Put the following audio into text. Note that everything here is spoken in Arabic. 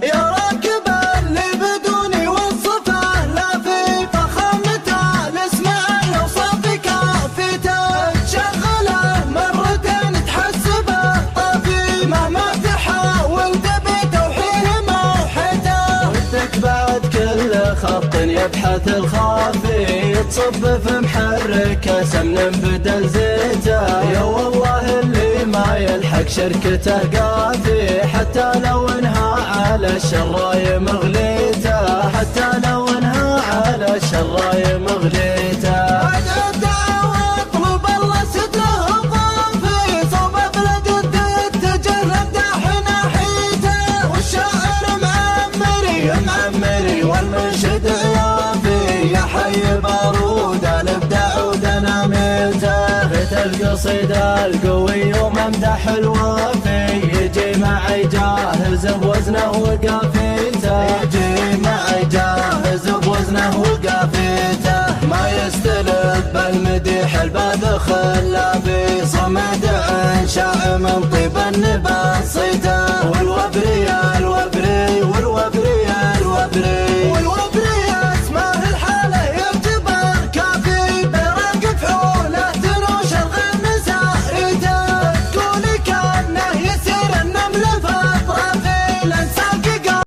يا راكب اللي بدوني وصفه، لا في فخامته الاسماء الاوصاف كافته، تشغله مرتين تحسبه طافي، مهما تحاول تبي توحيل موحده، ودك بعد كل خط يبحث الخافي، تصب في محركه سمن بدل زيته، يا والله اللي ما يلحق شركته قافي، حتى لو انها على الشرايم غليته، حتى لو انها على الشرايم غليته. ادعو واطلب الله ستره ضافي، صوب بلد التجرب داح ناحيته، والشاعر معمري والمنشد عيافي، يا حي بارود الابداع ودناميته، بيت القصيده القوي وممدح الوافي، يجي معي جاهز بوزنه وقافيته، يجي معي جاهز بوزنه وقافيته.